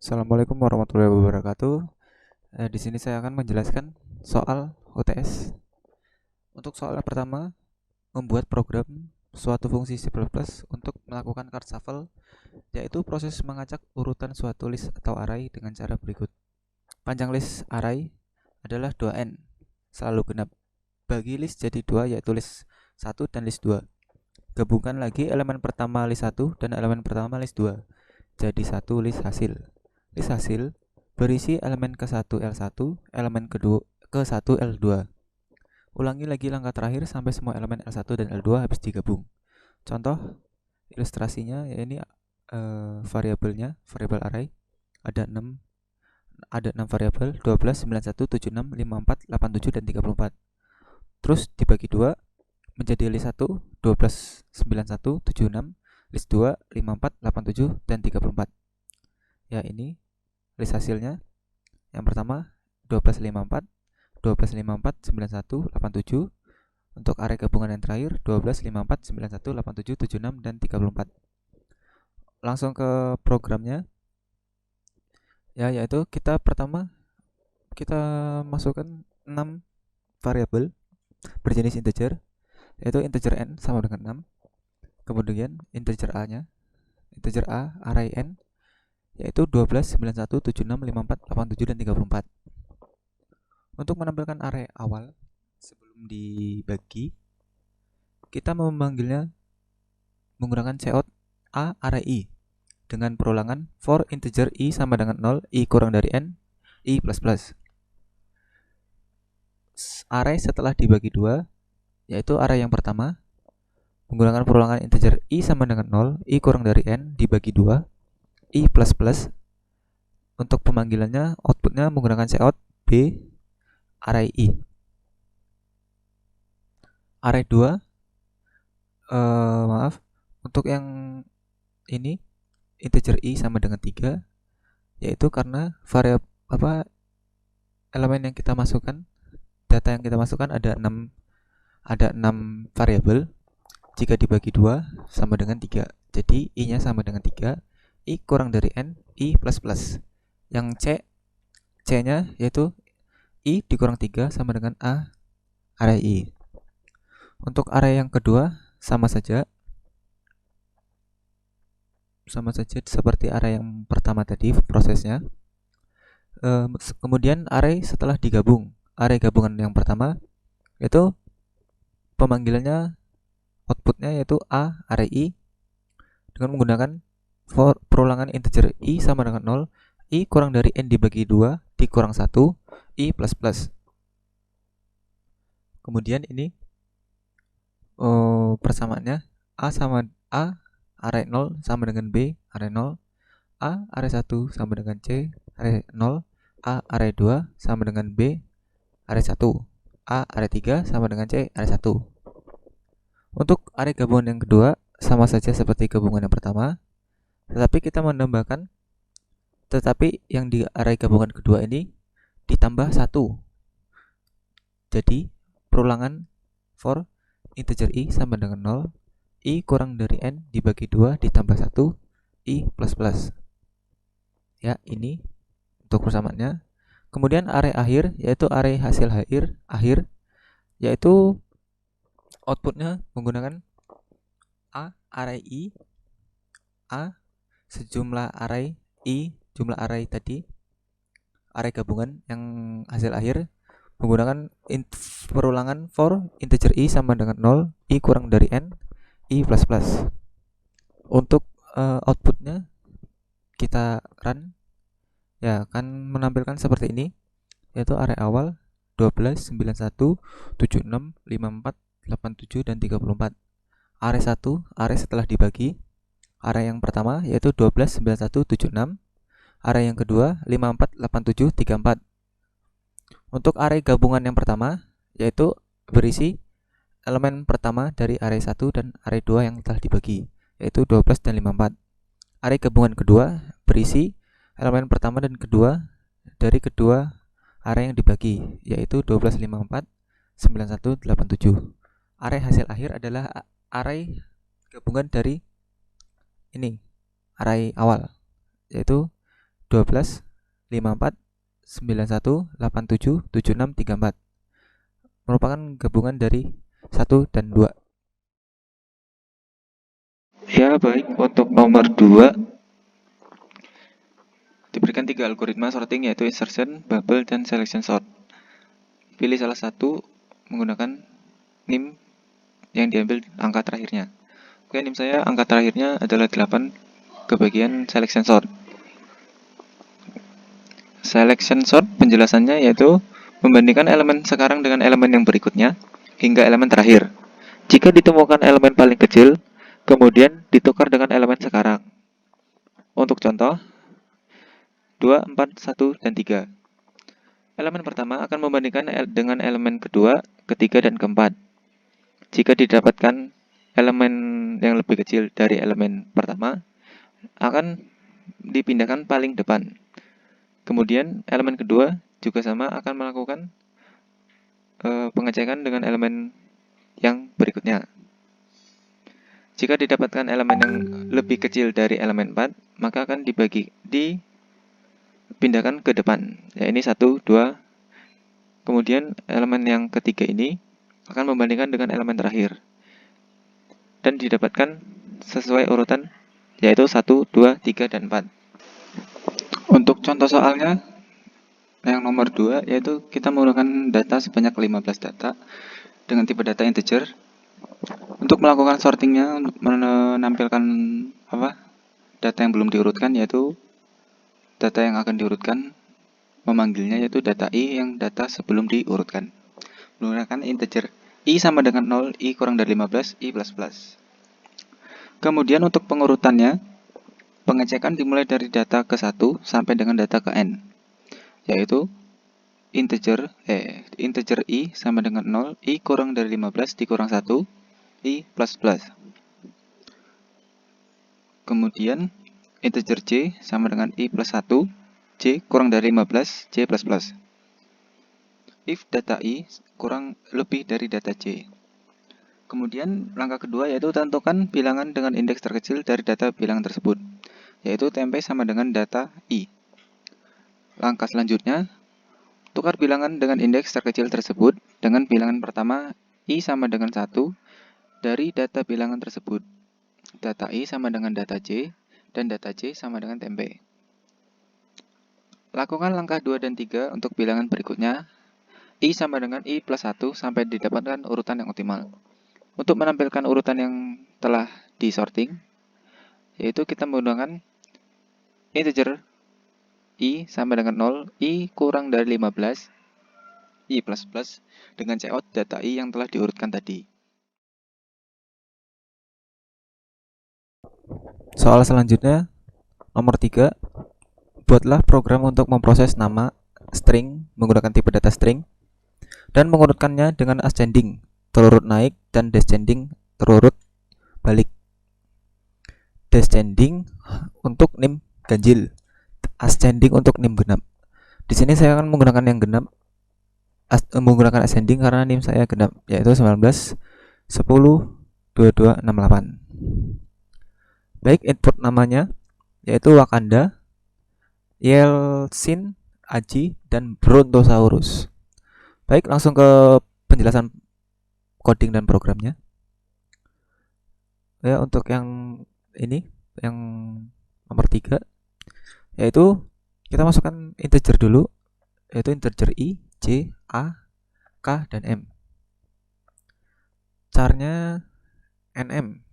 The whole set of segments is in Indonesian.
Assalamualaikum warahmatullahi wabarakatuh. Di sini saya akan menjelaskan soal UTS. Untuk soal pertama, membuat program suatu fungsi C++ untuk melakukan card shuffle, yaitu proses mengacak urutan suatu list atau array dengan cara berikut. Panjang list array adalah 2n, selalu genap. Bagi list jadi 2, yaitu list 1 dan list 2. Gabungkan lagi elemen pertama list 1 dan elemen pertama list 2, jadi satu list hasil. List hasil berisi elemen ke-1 L1, elemen ke-1 L2. Ulangi lagi langkah terakhir sampai semua elemen L1 dan L2 habis digabung. Contoh ilustrasinya ya ini variabelnya, variabel array ada 6 variabel 12, 91, 76, 54, 87 dan 34. Terus dibagi 2 menjadi list 1 12, 91, 76, list 2 54, 87 dan 34. Ya, ini list hasilnya. Yang pertama 12, 54, 12, 54, 91, 87. Untuk array gabungan yang terakhir 12, 54, 91, 87, 76 dan 34. Langsung ke programnya. Ya, yaitu kita pertama kita masukkan 6 variabel berjenis integer, yaitu integer n sama dengan 6. Kemudian integer a-nya, integer a array n, yaitu 12, 91, 76, 54, 87 dan 34. Untuk menampilkan array awal sebelum dibagi, kita memanggilnya menggunakan cout a array i dengan perulangan for integer i sama dengan 0, i kurang dari n, i plus plus. Array setelah dibagi 2, yaitu array yang pertama, menggunakan perulangan integer i sama dengan 0, i kurang dari n dibagi 2, i plus plus. Untuk pemanggilannya, outputnya menggunakan cout b array i. Array 2, untuk yang ini integer i sama dengan 3, yaitu karena variabel elemen yang kita masukkan, data yang kita masukkan ada 6 variabel. Jika dibagi 2 sama dengan 3. Jadi i-nya sama dengan 3, i kurang dari n, i plus plus. Yang c-nya yaitu i dikurang 3 sama dengan a array i. Untuk array yang kedua sama saja seperti array yang pertama tadi prosesnya. Kemudian array setelah digabung, array gabungan yang pertama yaitu pemanggilannya, outputnya yaitu a array i dengan menggunakan for perulangan integer i sama dengan 0, i kurang dari n dibagi 2 dikurang 1, i plus plus. Kemudian ini persamaannya a array 0 sama dengan b array 0, a array 1 sama dengan c array 0, a array 2 sama dengan b array 1, a array 3 sama dengan c array 1. Untuk array gabungan yang kedua sama saja seperti gabungan yang pertama, tetapi kita menambahkan yang di array gabungan kedua ini ditambah 1. Jadi perulangan for integer i sama dengan 0, i kurang dari n dibagi 2 ditambah 1, i plus plus. Ya, ini untuk persamaannya. Kemudian array akhir yaitu array hasil akhir, yaitu outputnya menggunakan a array i, a sejumlah array, i jumlah array tadi, array gabungan yang hasil akhir, menggunakan perulangan for integer i sama dengan 0, i kurang dari n, i plus plus. Untuk outputnya kita run, ya akan menampilkan seperti ini, yaitu array awal 12, 91, 76, 54, 87 dan 34. Array 1, array setelah dibagi, array yang pertama yaitu 12, 91, 76, array yang kedua 54, 87, 34. Untuk array gabungan yang pertama yaitu berisi elemen pertama dari array 1 dan array 2 yang telah dibagi, yaitu 12 dan 54. Array gabungan kedua berisi elemen pertama dan kedua dari kedua array yang dibagi, yaitu 12, 54, 91, 87. Array hasil akhir adalah array gabungan dari ini, array awal, yaitu 12, 54, 91, 87, 76, 34 merupakan gabungan dari 1 dan 2. Ya, baik. Untuk nomor 2 diberikan 3 algoritma sorting, yaitu insertion, bubble, dan selection sort. Pilih salah satu menggunakan NIM yang diambil angka terakhirnya. Oke, NIM saya angka terakhirnya adalah 8 kebagian selection sort. Selection sort penjelasannya yaitu membandingkan elemen sekarang dengan elemen yang berikutnya hingga elemen terakhir. Jika ditemukan elemen paling kecil, kemudian ditukar dengan elemen sekarang. Untuk contoh, 2, 4, 1, dan 3. Elemen pertama akan membandingkan dengan elemen kedua, ketiga, dan keempat. Jika didapatkan elemen yang lebih kecil dari elemen pertama, akan dipindahkan paling depan. Kemudian elemen kedua juga sama akan melakukan pengecekan dengan elemen yang berikutnya. Jika didapatkan elemen yang lebih kecil dari elemen 4, maka akan dipindahkan ke depan. Ya, ini 1, 2. Kemudian elemen yang ketiga ini akan membandingkan dengan elemen terakhir. Dan didapatkan sesuai urutan, yaitu 1, 2, 3, dan 4. Untuk contoh soalnya, yang nomor 2 yaitu kita menggunakan data sebanyak 15 data dengan tipe data integer. Untuk melakukan sortingnya, untuk menampilkan data yang belum diurutkan, yaitu data yang akan diurutkan, memanggilnya yaitu data i yang data sebelum diurutkan. Menggunakan integer i sama dengan 0, i kurang dari 15, i plus plus. Kemudian untuk pengurutannya, pengecekan dimulai dari data ke 1 sampai dengan data ke n, yaitu integer i sama dengan 0, i kurang dari 15 dikurang 1, i plus plus. Kemudian integer j sama dengan i plus 1, j kurang dari 15, j plus plus. If data i kurang lebih dari data j. Kemudian langkah kedua yaitu tentukan bilangan dengan indeks terkecil dari data bilangan tersebut, yaitu temp sama dengan data i. Langkah selanjutnya, tukar bilangan dengan indeks terkecil tersebut dengan bilangan pertama i sama dengan 1 dari data bilangan tersebut. Data i sama dengan data j, dan data j sama dengan temp. Lakukan langkah 2 dan 3 untuk bilangan berikutnya, i sama dengan i plus 1 sampai didapatkan urutan yang optimal. Untuk menampilkan urutan yang telah disorting, yaitu kita menggunakan integer i sama dengan 0, i kurang dari 15, i plus plus, dengan cout data i yang telah diurutkan tadi. Soal selanjutnya, nomor 3, buatlah program untuk memproses nama string menggunakan tipe data string dan mengurutkannya dengan ascending, terurut naik, dan descending, terurut balik. Descending untuk NIM ganjil, ascending untuk NIM genap. Di sini saya akan menggunakan yang genap, menggunakan ascending karena NIM saya genap, yaitu 19, 10, 22, 68. Baik, input namanya yaitu Wakanda, Yeltsin, Aji, dan Brontosaurus. Baik, langsung ke penjelasan coding dan programnya. Ya, untuk yang ini, yang nomor 3, yaitu kita masukkan integer dulu, yaitu integer i, j, a, k, dan m. Charnya nm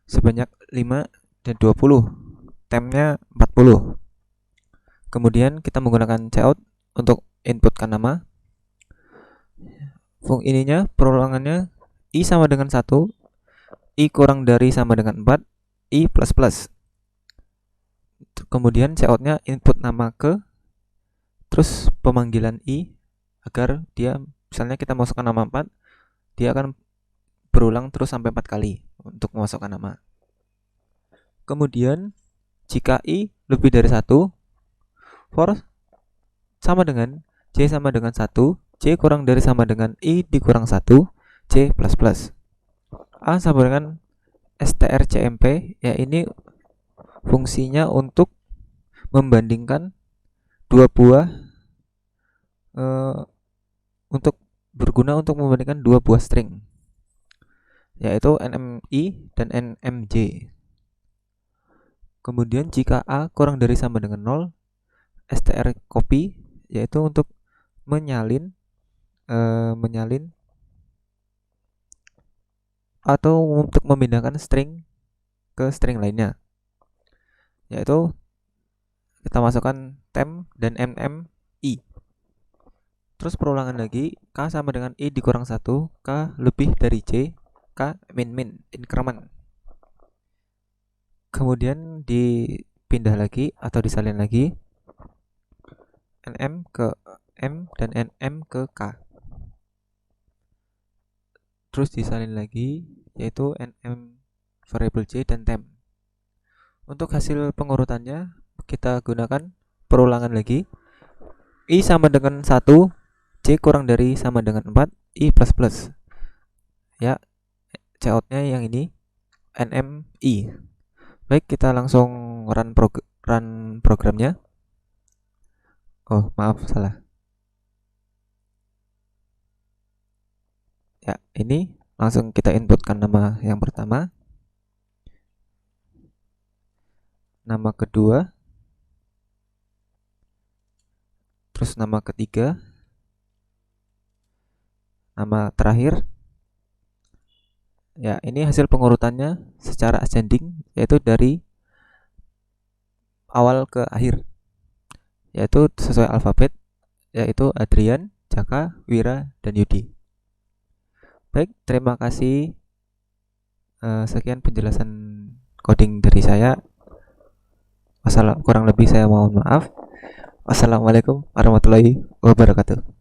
sebanyak 5 dan 20, tempnya 40. Kemudian kita menggunakan cout untuk inputkan nama. Ininya perulangannya i sama dengan 1, i kurang dari sama dengan 4, i plus plus. Kemudian coutnya input nama ke, terus pemanggilan i agar dia, misalnya kita masukkan nama 4, dia akan berulang terus sampai 4 kali untuk memasukkan nama. Kemudian jika i lebih dari 1, for sama dengan j sama dengan 1, j kurang dari sama dengan i dikurang 1, j plus plus. A sama dengan strcmp, ya ini fungsinya untuk membandingkan dua buah untuk berguna untuk membandingkan dua buah string, yaitu NMI dan NMJ. Kemudian jika A kurang dari sama dengan 0, str copy, yaitu untuk menyalin atau untuk memindahkan string ke string lainnya, yaitu kita masukkan temp dan MMI. Terus perulangan lagi, K sama dengan I dikurang 1, K lebih dari J, K min increment. Kemudian dipindah lagi atau disalin lagi, NM ke M dan NM ke K. Terus disalin lagi, yaitu NM variable J dan temp. Untuk hasil pengurutannya kita gunakan perulangan lagi. I sama dengan 1, J kurang dari sama dengan 4, I plus plus. Ya, coutnya yang ini NMI. Baik, kita langsung run programnya. Oh, maaf, salah. Ya, ini langsung kita inputkan nama yang pertama, nama kedua, terus nama ketiga, nama terakhir. Ya, ini hasil pengurutannya secara ascending, yaitu dari awal ke akhir, yaitu sesuai alfabet, yaitu Adrian, Jaka, Wira, dan Yudi. Baik, terima kasih. Sekian penjelasan coding dari saya. Kurang lebih saya mohon maaf. Wassalamualaikum warahmatullahi wabarakatuh.